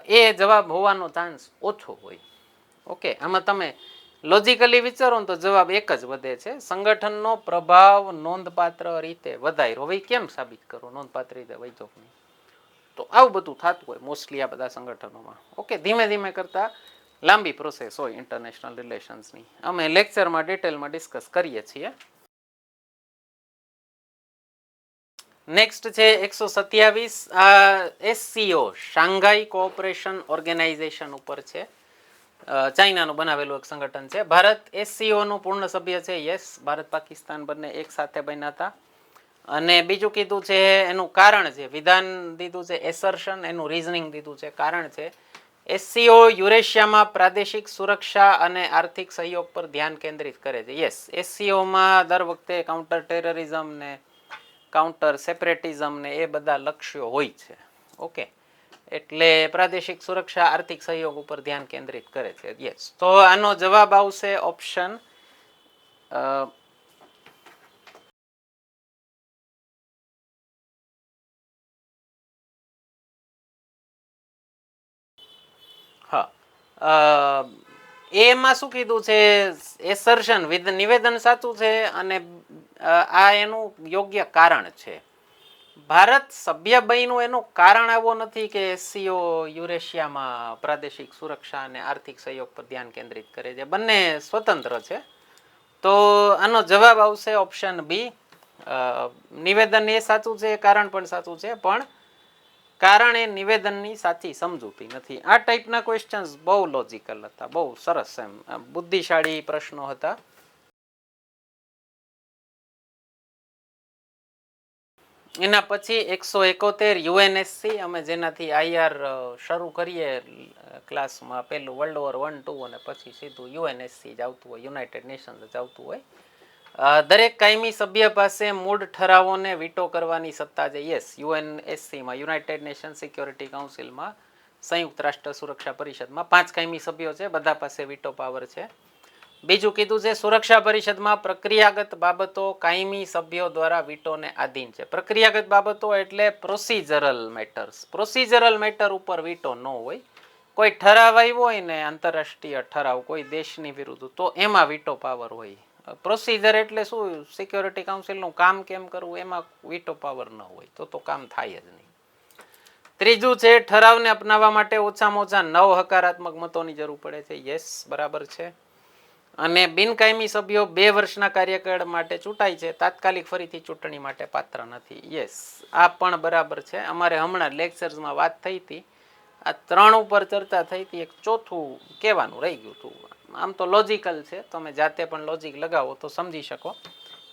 એ જવાબ હોવાનો ચાન્સ ઓછો હોય. ઓકે, આમાં તમે લોજિકલી વિચારો ને તો જવાબ એક જ વધે છે, સંગઠનનો પ્રભાવ નોંધપાત્ર રીતે વધાર્યો. હવે કેમ સાબિત કરો નોંધપાત્ર રીતે વધ્યો? તો આવું બધું થતું હોય મોસ્ટલી આ બધા સંગઠનોમાં. ઓકે, ધીમે ધીમે કરતા લાંબી પ્રોસેસ હોય ઇન્ટરનેશનલ રિલેશન્સની. અમે લેક્ચરમાં ડિટેલમાં ડિસ્કસ કરીએ છીએ. નેક્સ્ટ છે 127. SCO શાંઘાઈ કોઓપરેશન ઓર્ગેનાઇઝેશન ઉપર છે. ચાઇનાનું બનાવેલું એક સંગઠન છે. ભારત SCO નું પૂર્ણ સભ્ય છે. યસ, ભારત પાકિસ્તાન બંને એક સાથે બન્યા હતા. અને બીજું કીધું છે એનું કારણ છે, વિધાન દીધું છે એસર્શન, એનું રીઝનિંગ દીધું છે, કારણ છે SCO યુરેશિયામાં પ્રાદેશિક સુરક્ષા અને આર્થિક સહયોગ પર ધ્યાન કેન્દ્રિત કરે છે. યસ, SCOમાં દર વખતે કાઉન્ટર ટેરરિઝમ ને કાઉન્ટર સેપરેટિઝમ ને એ બધા લક્ષ્યો હોય છે. ઓકે, એટલે પ્રાદેશિક સુરક્ષા આર્થિક સહયોગ ઉપર ધ્યાન કેન્દ્રિત કરે છે. યસ, તો આનો જવાબ આવશે ઓપ્શન હા. એમાં શું કીધું છે, એસર્શન વિધ નિવેદન સાચું છે અને આ એનું યોગ્ય કારણ છે. ભારત સભ્ય બન્યું એનું કારણ આવો નથી કે SCO યુરેશિયામાં પ્રાદેશિક સુરક્ષા અને આર્થિક સહયોગ પર ધ્યાન કેન્દ્રિત કરે છે. બંને સ્વતંત્ર છે. તો આનો જવાબ આવશે ઓપ્શન બી. નિવેદન એ સાચું છે, કારણ પણ સાચું છે, પણ કારણ એ નિવેદનની સાચી સમજૂતી નથી. આ ટાઈપના ક્વેશ્ચન્સ બહુ લોજિકલ હતા, બહુ સરસ, એમ બુદ્ધિશાળી પ્રશ્નો હતા. એના પછી 171 યુએનએસસી, અમે જેનાથી IR શરૂ કરીએ ક્લાસમાં, પેલું વર્લ્ડ વોર 1, 2 અને પછી સીધું યુએનએસસી જ આવતું હોય, યુનાઇટેડ નેશન્સ જ આવતું હોય. દરેક કાયમી સભ્ય પાસે મૂળ ઠરાવોને વીટો કરવાની સત્તા છે. યસ, યુએનએસસીમાં, યુનાઇટેડ નેશન સિક્યોરિટી કાઉન્સિલમાં, સંયુક્ત રાષ્ટ્ર સુરક્ષા પરિષદમાં 5 કાયમી સભ્યો છે, બધા પાસે વીટો પાવર છે. બીજું કીધું છે સુરક્ષા પરિષદમાં પ્રક્રિયાગત બાબતો કાયમી સભ્યો દ્વારા વીટોને આધીન છે. પ્રક્રિયાગત બાબતો એટલે પ્રોસિજરલ મેટર્સ. પ્રોસિજરલ મેટર ઉપર વીટો ન હોય. કોઈ ઠરાવ આવ્યો હોય ને, આંતરરાષ્ટ્રીય ઠરાવ કોઈ દેશની વિરુદ્ધ, તો એમાં વીટો પાવર હોય. પ્રોસિજર એટલે શું, સિક્યોરિટી કાઉન્સિલનું કામ કેમ કરવું, એમાં વીટો પાવર ન હોય, તો કામ થાય જ નહીં. ત્રીજું છે ઠરાવને અપનાવવા માટે ઓછામાં ઓછા 9 હકારાત્મક મતોની જરૂર પડે છે. યસ, બરાબર છે. અને બિનકાયમી સભ્યો 2 વર્ષના કાર્યકાળ માટે ચૂંટાય છે, તાત્કાલિક ફરીથી ચૂંટણી માટે પાત્ર નથી. યસ, આ પણ બરાબર છે. અમારે હમણાં લેક્ચર્સમાં વાત થઈ હતી, આ 3 ઉપર ચર્ચા થઈ હતી, એક ચોથું કહેવાનું રહી ગયું હતું. આમ તો લોજિકલ છે, તમે જાતે પણ લોજિક લગાવો તો સમજી શકો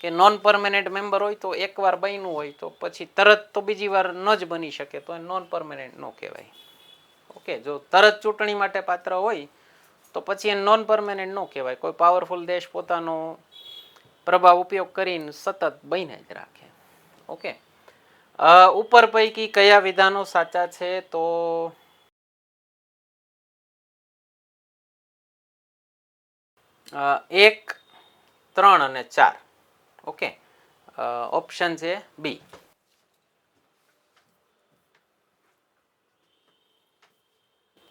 કે નોન પરમેનન્ટ મેમ્બર હોય તો એકવાર બન્યું હોય તો પછી તરત તો બીજી વાર ન જ બની શકે, તો નોન પરમેનન્ટ ન કહેવાય. ઓકે, જો તરત ચૂંટણી માટે પાત્ર હોય તો પછી એ નોન પરમેનન્ટ ન કહેવાય. કોઈ પાવરફુલ દેશ પોતાનો પ્રભાવ ઉપયોગ કરીને સતત બહીને જ રાખે. ઓકે, ઉપર પૈકી કયા વિધાનો સાચા છે? તો 1, 3 અને 4. ઓકે, ઓપ્શન છે બી.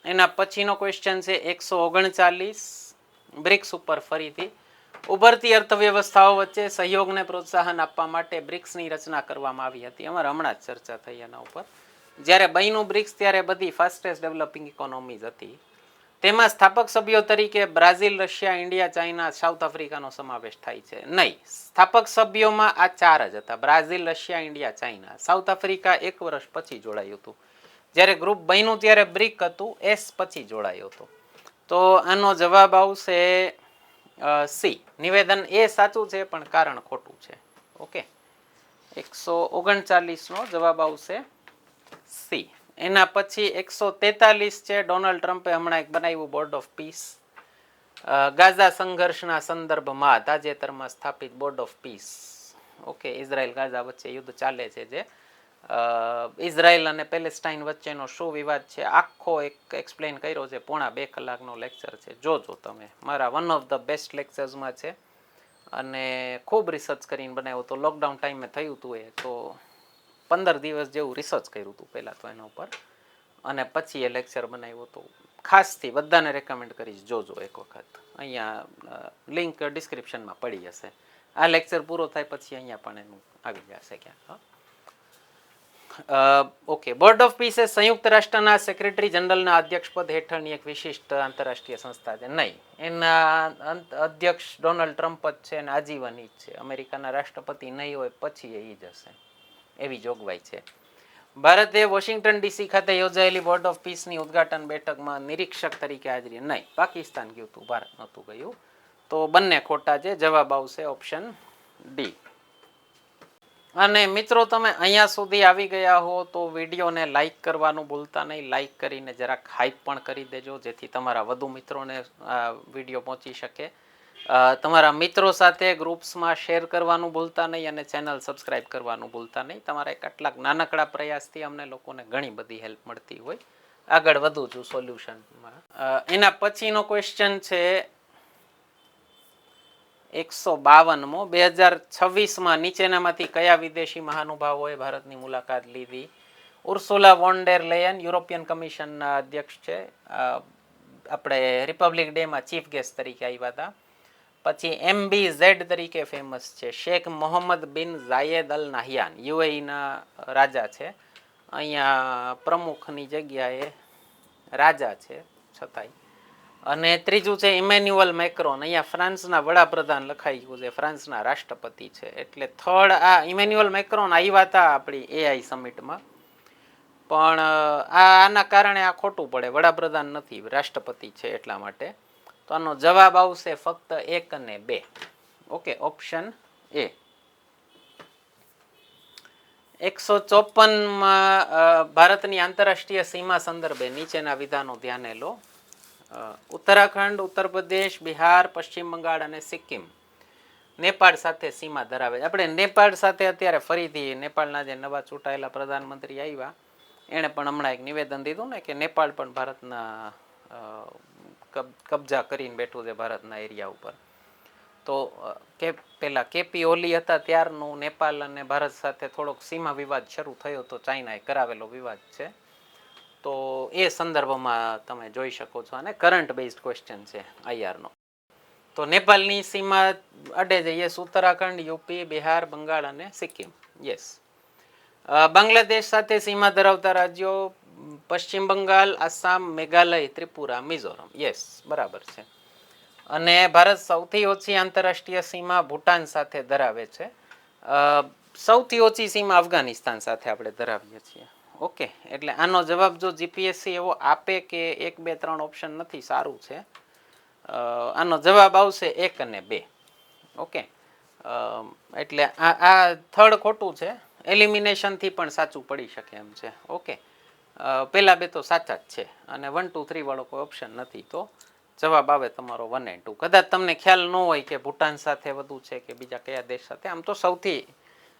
એના પછીનો ક્વેશ્ચન છે 139 બ્રિક્સ ઉપર ફરીથી ઉભરતી અર્થવ્યવસ્થાઓ વચ્ચે સહયોગને પ્રોત્સાહન આપવા માટે બ્રિક્સની રચના કરવામાં આવી હતી. અમારે હમણાં જ ચર્ચા થઈ એના ઉપર. જ્યારે બન્યું બ્રિક્સ ત્યારે બધી ફાસ્ટેસ્ટ ડેવલપિંગ ઇકોનોમીઝ હતી. તેમાં સ્થાપક સભ્યો તરીકે Brazil, Russia, India, China, South આફ્રિકાનો સમાવેશ થાય છે. નહીં, સ્થાપક સભ્યોમાં આ 4 જ હતા: Brazil, Russia, India, China. South Africa 1 વર્ષ પછી જોડાયું હતું. જ્યારે ગ્રુપ બન્યું ત્યારે બ્રિક હતું, એસ પછી જોડાયું હતું. તો આનો જવાબ આવશે સી. નિવેદન એ સાચું છે પણ કારણ ખોટું છે. ઓકે, 139 નો જવાબ આવશે સી. એના પછી 143 છે. ડોનાલ્ડ ટ્રમ્પે હમણાં એક બનાવ્યું બોર્ડ ઓફ પીસ. ગાઝા સંઘર્ષના સંદર્ભમાં તાજેતરમાં સ્થાપિત board of piece. Okay, Israel Gaza વચ્ચે યુદ્ધ ચાલે છે, જે ઇઝરાયલ અને પેલેસ્ટાઇન વચ્ચેનો શું વિવાદ છે આખો એક એક્સપ્લેન કર્યો છે. 1.5 કલાકનો લેક્ચર છે, જોજો તમે. મારા વન ઓફ ધ બેસ્ટ લેક્ચર્સમાં છે અને ખૂબ રિસર્ચ કરીને બનાવ્યો તો. લોકડાઉન ટાઈમે થયું હતું એ, તો 15 દિવસ જેવું રિસર્ચ કર્યું હતું પહેલાં તો એના ઉપર, અને પછી એ લેક્ચર બનાવ્યો હતો. ખાસથી બધાને રેકમેન્ડ કરીશ, જોજો એક વખત. અહીંયા લિંક ડિસ્ક્રિપ્શનમાં પડી હશે. આ લેક્ચર પૂરો થાય પછી અહીંયા પણ એનું આવી જશે ક્યાંક. ઓકે, બોર્ડ ઓફ પીસ એ સંયુક્ત રાષ્ટ્રના સેક્રેટરી જનરલના અધ્યક્ષપદ હેઠળની એક વિશિષ્ટ આંતરરાષ્ટ્રીય સંસ્થા છે. નહીં, એના અધ્યક્ષ ડોનાલ્ડ ટ્રમ્પ જ છે અને આજીવન જ છે. અમેરિકાના રાષ્ટ્રપતિ નહીં હોય પછી એ જ હશે, એવી જોગવાઈ છે. ભારતે વોશિંગ્ટન ડીસી ખાતે યોજાયેલી બોર્ડ ઓફ પીસની ઉદ્ઘાટન બેઠકમાં નિરીક્ષક તરીકે હાજરી. નહીં, પાકિસ્તાન ગયું હતું, ભારત નહોતું ગયું. તો બંને ખોટા છે. જવાબ આવશે ઓપ્શન ડી. અને મિત્રો, તમે અહીંયા સુધી આવી ગયા હો તો વિડીયોને લાઈક કરવાનું ભૂલતા નહીં. લાઈક કરીને જરાક હાઈપ પણ કરી દેજો, જેથી તમારા વધુ મિત્રોને આ વિડીયો પહોંચી શકે. તમારા મિત્રો સાથે ગ્રુપ્સમાં શેર કરવાનું ભૂલતા નહીં અને ચેનલ સબસ્ક્રાઈબ કરવાનું ભૂલતા નહીં. તમારા એક આટલા નાનકડા પ્રયાસથી અમને લોકોને ઘણી બધી હેલ્પ મળતી હોય. આગળ વધુ છું સોલ્યુશનમાં. એના પછીનો ક્વેશ્ચન છે 152મો. 2026માં નીચેનામાંથી કયા વિદેશી મહાનુભાવોએ ભારતની મુલાકાત લીધી? ઉર્સુલા વોન ડેર લેયન યુરોપિયન કમિશનના અધ્યક્ષ છે. આપણે રિપબ્લિક ડેમાં ચીફ ગેસ્ટ તરીકે આવ્યા હતા. પછી MBZ તરીકે ફેમસ છે શેખ મોહમ્મદ બિન ઝાયેદ અલ નાહયાન, યુએઈના રાજા છે. અહીંયા પ્રમુખની જગ્યાએ રાજા છે છતાંય. અને ત્રીજું છે ઇમેન્યુઅલ મેક્રોન. અહીંયા ફ્રાન્સના વડાપ્રધાન લખાઈ ગયું છે, ફ્રાન્સના રાષ્ટ્રપતિ છે. એટલે થર્ડ આ ઇમેન્યુઅલ મેક્રોન આવ્યા હતા આપણી AI સમિટમાં, પણ આના કારણે આ ખોટું પડે. વડાપ્રધાન નથી, રાષ્ટ્રપતિ છે, એટલા માટે. તો આનો જવાબ આવશે ફક્ત 1 અને 2. Okay, option A. 154માં ભારતની આંતરરાષ્ટ્રીય સીમા સંદર્ભે નીચેના વિધાનો ધ્યાને લો. ઉત્તરાખંડ, ઉત્તર પ્રદેશ, બિહાર, પશ્ચિમ બંગાળ અને સિક્કિમ નેપાળ સાથે સીમા ધરાવે છે. આપણે નેપાળ સાથે અત્યારે ફરીથી નેપાળના જે નવા ચૂંટાયેલા પ્રધાનમંત્રી આવ્યા એણે પણ હમણાં એક નિવેદન દીધું ને કે નેપાળ પણ ભારતના કબજા કરીને બેઠું છે ભારતના એરિયા ઉપર. તો પેલા KP ઓલી હતા ત્યારનું નેપાળ અને ભારત સાથે થોડોક સીમા વિવાદ શરૂ થયો તો ચાઇનાએ કરાવેલો વિવાદ છે. તો એ સંદર્ભમાં તમે જોઈ શકો છો. અને કરંટ બેઝડ ક્વેશ્ચન છે IR નો. તો નેપાળની સીમા અડે છે યસ ઉત્તરાખંડ, યુપી, બિહાર, બંગાળ અને સિક્કિમ. યસ. બાંગ્લાદેશ સાથે સીમા ધરાવતા રાજ્યો પશ્ચિમ બંગાળ, આસામ, મેઘાલય, ત્રિપુરા, મિઝોરમ. યસ, બરાબર છે. અને ભારત સૌથી ઓછી આંતરરાષ્ટ્રીય સીમા ભૂટાન સાથે ધરાવે છે. સૌથી ઓછી સીમા અફઘાનિસ્તાન સાથે આપણે ધરાવીએ છીએ. ઓકે, એટલે આનો જવાબ જો GPSC એવો આપે કે 1, 2, 3 ઓપ્શન નથી, સારું છે. આનો જવાબ આવશે 1 અને 2. ઓકે, એટલે આ થર્ડ ખોટું છે. એલિમિનેશનથી પણ સાચું પડી શકે એમ છે. ઓકે, પેલા 2 તો સાચા જ છે અને 1, 2, 3 વાળો કોઈ ઓપ્શન નથી. તો જવાબ આવે તમારો 1 અને 2. કદાચ તમને ખ્યાલ ન હોય કે ભૂટાન સાથે વધુ છે કે બીજા કયા દેશ સાથે. આમ તો સૌથી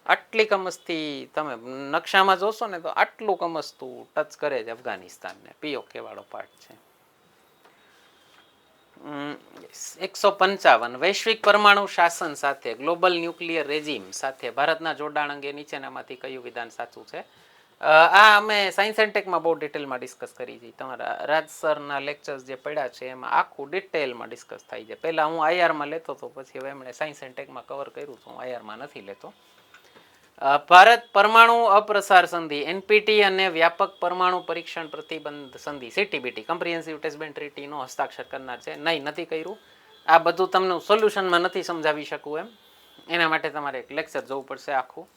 આટલી કમસ્તી તમે નકશામાં જોશો ને તો આટલું કમસ્તું ટચ કરે છે અફઘાનિસ્તાનને. POK વાળો પાર્ટ છે. 155 વૈશ્વિક પરમાણુ શાસન સાથે ગ્લોબલ ન્યુક્લિયર રેજીમ સાથે ભારતના જોડાણ અંગે નીચેનામાંથી કયું વિધાન સાચું છે? આ અમે સાયન્સ એન્ડ ટેકમાં બહુ ડિટેલમાં ડિસ્કસ કરી છે. તમારા રાજ સરના લેક્ચર્સ જે પડ્યા છે એમાં આખું ડિટેલમાં ડિસ્કસ થાય છે. પહેલાં હું આઈઆરમાં લેતો હતો, પછી હવે એમણે સાયન્સ એન્ડ ટેકમાં કવર કર્યું હતું, હું આઈઆરમાં નથી લેતો. ભારત પરમાણુ અપ્રસાર સંધિ એનપીટી અને વ્યાપક પરમાણુ પરીક્ષણ પ્રતિબંધ સંધિ સીટીબીટી કમ્પ્રિહેન્સિવ ટેસ્ટ બેન ટ્રીટીનો હસ્તાક્ષર કરનાર છે. નહીં, નથી કર્યું. આ બધું તમને સોલ્યુશનમાં નથી સમજાવી શકું એના માટે તમારે એક લેક્ચર જોવું પડશે આખું.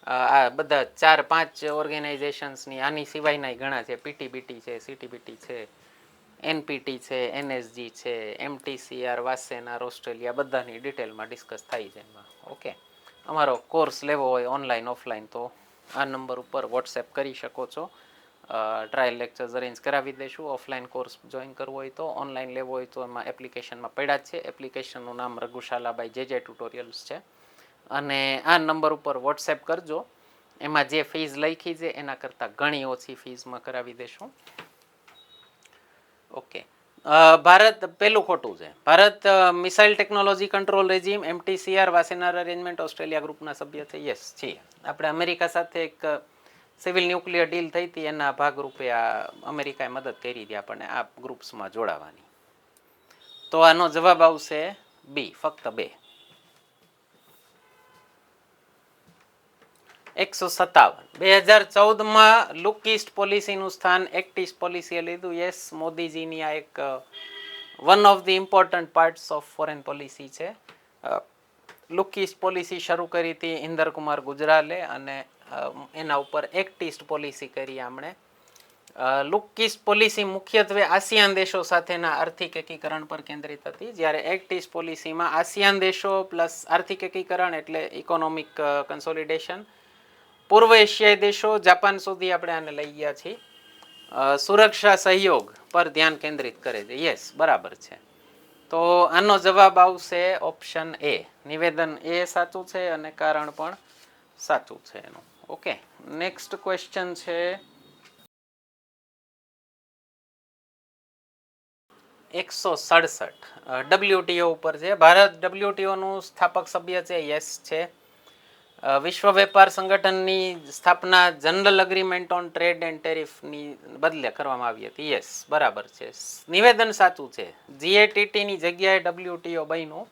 આ બધા 4-5 ઓર્ગેનાઇઝેશન્સની આની સિવાયના ઘણા છે. પીટીબીટી છે, સીટીબીટી છે, એનપીટી છે, એનએસજી છે, એમટીસીઆર, વાસેનાર, ઓસ્ટ્રેલિયા, બધાની ડિટેલમાં ડિસ્કસ થાય છે એમાં. ઓકે, અમારો કોર્સ લેવો હોય ઓનલાઈન ઓફલાઈન તો આ નંબર ઉપર વોટ્સએપ કરી શકો છો. ટ્રાયલ લેક્ચર્સ અરેન્જ કરાવી દઈશું. ઓફલાઈન કોર્સ જોઈન કરવો હોય તો, ઓનલાઈન લેવો હોય તો એમાં એપ્લિકેશનમાં પડ્યા જ છે. એપ્લિકેશનનું નામ રઘુશાલાબાઈ જે ટ્યુટોરિયલ્સ છે. અને આ નંબર ઉપર વોટ્સએપ કરજો. એમાં જે ફીઝ લખી છે એના કરતાં ઘણી ઓછી ફીઝમાં કરાવી દેશું. ઓકે, ભારત પેલું ખોટું છે. Bharat missile technology control regime MTCR Wassenaar arrangement Australia ગ્રુપના સભ્ય છે. યસ છીએ. આપણે અમેરિકા સાથે એક સિવિલ ન્યુક્લિયર ડીલ થઈ હતી, એના ભાગરૂપે આ અમેરિકાએ મદદ કરી હતી આપણને આ ગ્રુપ્સમાં જોડાવાની. તો આનો જવાબ આવશે બી, ફક્ત 2. 157. 2014માં લુક ઈસ્ટ પોલિસીનું સ્થાન એક્ટ ઈસ્ટ પોલિસીએ લીધું. યસ, મોદીજીની આ એક one of the important parts of foreign policy છે. લુક ઈસ્ટ પોલિસી શરૂ કરી હતી ઇન્દરકુમાર ગુજરાલે અને એના ઉપર એક્ટ ઈસ્ટ પોલિસી કરી આમણે. લુક ઈસ્ટ પોલિસી મુખ્યત્વે આસિયાન દેશો સાથેના આર્થિક એકીકરણ પર કેન્દ્રિત હતી, જ્યારે એક્ટ ઈસ્ટ પોલિસીમાં આસિયાન દેશો પ્લસ આર્થિક એકીકરણ એટલે ઇકોનોમિક કન્સોલિડેશન, પૂર્વ એશિયાઈ દેશો જાપાન સુધી આપણે આને લઈ ગયા છીએ, સુરક્ષા સહયોગ પર ધ્યાન કેન્દ્રિત કરે છે. યસ, બરાબર છે. તો આનો જવાબ આવશે ઓપ્શન એ. નિવેદન એ સાચું છે અને કારણ પણ સાચું છે એનું. ઓકે, નેક્સ્ટ ક્વેશ્ચન છે 167. ડબલ્યુટીઓ ઉપર છે. ભારત ડબલ્યુટીઓ નું સ્થાપક સભ્ય છે. યસ છે. વિશ્વ વેપાર સંગઠનની સ્થાપના general agreement on trade and ટેરિફની બદલે કરવામાં આવી હતી. યસ, બરાબર છે. નિવેદન સાચું છે. જીએટીટીની જગ્યાએ ડબલ્યુટીઓ બન્યું,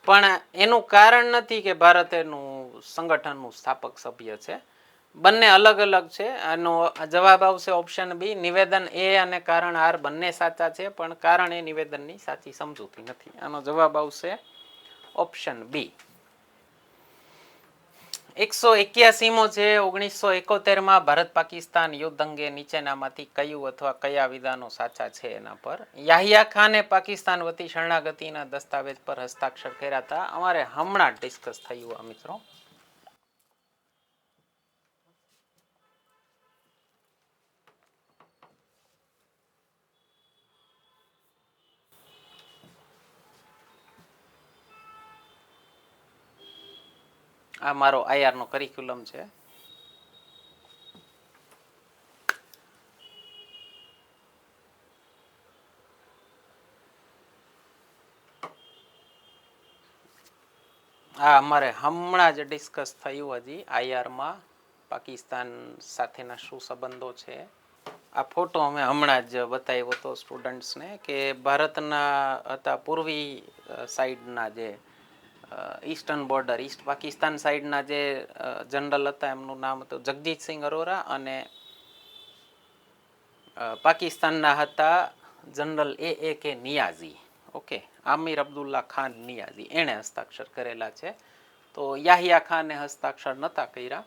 પણ એનું કારણ નથી કે ભારત એનું સંગઠનનું સ્થાપક સભ્ય છે. બંને અલગ અલગ છે. આનો જવાબ આવશે ઓપ્શન બી. નિવેદન એ અને કારણ આર બંને સાચા છે, પણ કારણ એ નિવેદનની સાચી સમજૂતી નથી. આનો જવાબ આવશે ઓપ્શન બી. 181મો છે. 1971માં ભારત પાકિસ્તાન યુદ્ધ અંગે નીચેનામાંથી કયું અથવા કયા વિધાનો સાચા છે એના પર. યાહિયા ખાને પાકિસ્તાન વતી શરણાગતિના દસ્તાવેજ પર હસ્તાક્ષર કર્યા હતા. અમારે હમણાં જ ડિસ્કસ થયું આ મિત્રો. આ મારો આઈઆરનો કરિક્યુલમ છે. આ અમારે હમણાં જ ડિસ્કસ થયું હજી આઈઆરમાં પાકિસ્તાન સાથેના શું સંબંધો છે. આ ફોટો અમે હમણાં જ બતાવ્યો હતો સ્ટુડન્ટ્સને કે ભારતના હતા પૂર્વી સાઈડના જે ઈસ્ટર્ન બોર્ડર ઈસ્ટ પાકિસ્તાન સાઈડના જે જનરલ હતા એમનું નામ હતું જગજીતસિંહ અરોરા અને પાકિસ્તાનના હતા જનરલ એ કે નિયાઝી. ઓકે, આમિર અબ્દુલ્લા ખાન નિયાઝી, એણે હસ્તાક્ષર કરેલા છે. તો યાહિયા ખાને હસ્તાક્ષર નહોતા કર્યા.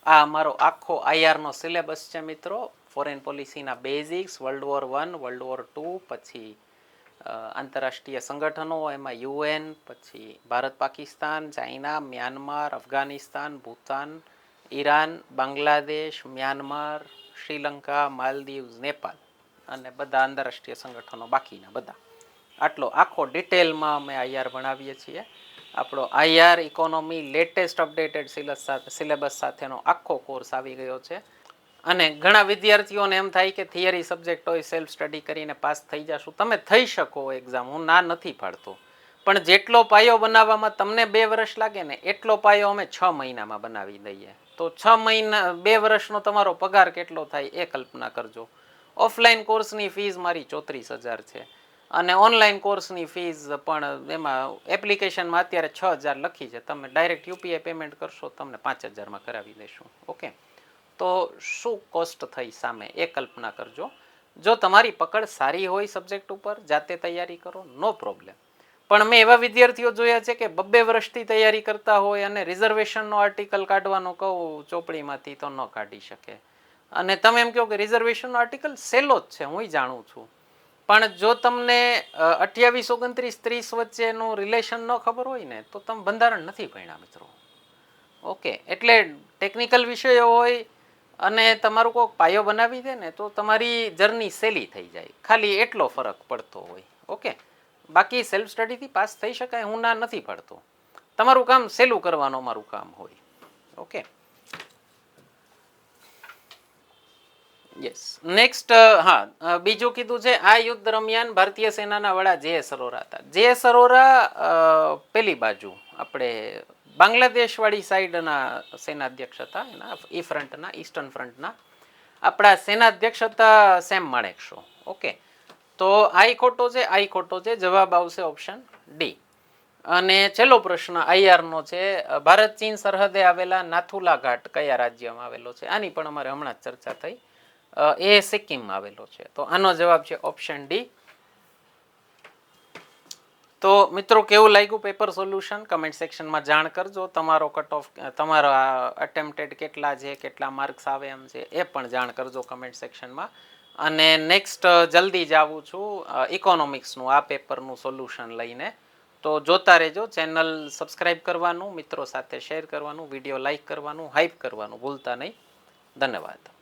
આ અમારો આખો આઈઆરનો સિલેબસ છે મિત્રો. ફોરેન પોલિસીના basics, world war 1, world war 2, પછી આંતરરાષ્ટ્રીય સંગઠનો, એમાં યુએન, પછી Bharat Pakistan, China, Myanmar, Afghanistan, Bhutan, Iran, Bangladesh, Myanmar, Sri Lanka, Maldives, Nepal અને બધા આંતરરાષ્ટ્રીય સંગઠનો બાકીના બધા. આટલો આખો ડિટેલમાં અમે આઈઆર ભણાવીએ છીએ. આપણો IR economy latest updated syllabus સાથેનો આખો કોર્સ આવી ગયો છે. અને ઘણા વિદ્યાર્થીઓને એમ થાય કે થિયરી સબ્જેક્ટ હોય સેલ્ફ સ્ટડી કરીને પાસ થઈ જશું. તમે થઈ શકો એક્ઝામ, હું ના નથી પાડતો, પણ જેટલો પાયો બનાવવામાં તમને 2 વર્ષ લાગે ને એટલો પાયો અમે 6 મહિનામાં બનાવી દઈએ. તો 6 મહિના 2 વર્ષનો તમારો પગાર કેટલો થાય એ કલ્પના કરજો. ઓફલાઈન કોર્સની ફીસ મારી 34,000 છે અને ઓનલાઈન કોર્સની ફીસ પણ એમાં એપ્લિકેશનમાં અત્યારે 6,000 લખી છે. તમે ડાયરેક્ટ યુપીઆઈ પેમેન્ટ કરશો તમને 5,000માં કરાવી દઈશું. ઓકે, તો શું કોસ્ટ થઈ સામે એ કલ્પના કરજો. જો તમારી પકડ સારી હોય સબ્જેક્ટ ઉપર જાતે તૈયારી કરો, નો પ્રોબ્લેમ. પણ મેં એવા વિદ્યાર્થીઓ જોયા છે કે 2 વર્ષથી તૈયારી કરતા હોય અને રિઝર્વેશનનો આર્ટિકલ કાઢવાનો કહું ચોપડીમાંથી તો ન કાઢી શકે. અને તમે એમ કહો કે રિઝર્વેશનનો આર્ટિકલ સહેલો જ છે, હું જાણું છું, પણ જો તમને 28, 29, 30 વચ્ચેનું રિલેશન ન ખબર હોય ને તો તમે બંધારણ નથી ભણ્યા મિત્રો. ઓકે, એટલે ટેકનિકલ વિષયો હોય અને તમારું કોઈક પાયો બનાવી દે ને તો તમારી જર્ની સહેલી થઈ જાય. ખાલી એટલો ફરક પડતો હોય. ઓકે, બાકી સેલ્ફ સ્ટડીથી પાસ થઈ શકાય, હું ના નથી પાડતો. તમારું કામ સહેલું કરવાનું અમારું કામ હોય. Okay, yes. નેક્સ્ટ, હા, બીજું કીધું છે આ યુદ્ધ દરમિયાન ભારતીય સેનાના વડા જે.એસ. અરોરા હતા. જે.એસ. અરોરા પેલી બાજુ આપણે બાંગ્લાદેશ વાળી સાઈડના સેનાધ્યક્ષ હતા, એના ઈ ફ્રન્ટના, ઈસ્ટર્ન ફ્રન્ટના આપણા સેનાધ્યક્ષ હતા સેમ માણેકશો. ઓકે, તો આઈ ખોટો છે, આઈ ખોટો છે. જવાબ આવશે ઓપ્શન ડી. અને છેલ્લો પ્રશ્ન આઈઆરનો છે, ભારત ચીન સરહદે આવેલા નાથુલા ઘાટ કયા રાજ્યમાં આવેલો છે? આની પણ અમારે હમણાં જ ચર્ચા થઈ. એ સિક્કિમમાં આવેલો છે. તો આનો જવાબ છે ઓપ્શન ડી. તો મિત્રો કેવું લાગ્યું પેપર સોલ્યુશન કમેન્ટ સેક્શનમાં જાણ કરજો. તમારો કટ ઓફ, તમારા અટેમ્પ્ટેડ કેટલા છે, કેટલા માર્ક્સ આવે એમ છે એ પણ જાણ કરજો કમેન્ટ સેક્શનમાં. અને નેક્સ્ટ જલ્દી જ આવું છું ઇકોનોમિક્સનું આ પેપરનું સોલ્યુશન લઈને. તો જોતા રહેજો. ચેનલ સબસ્ક્રાઈબ કરવાનું, મિત્રો સાથે શેર કરવાનું, વિડીયો લાઈક કરવાનું, હાઈપ કરવાનું ભૂલતા નહીં. ધન્યવાદ.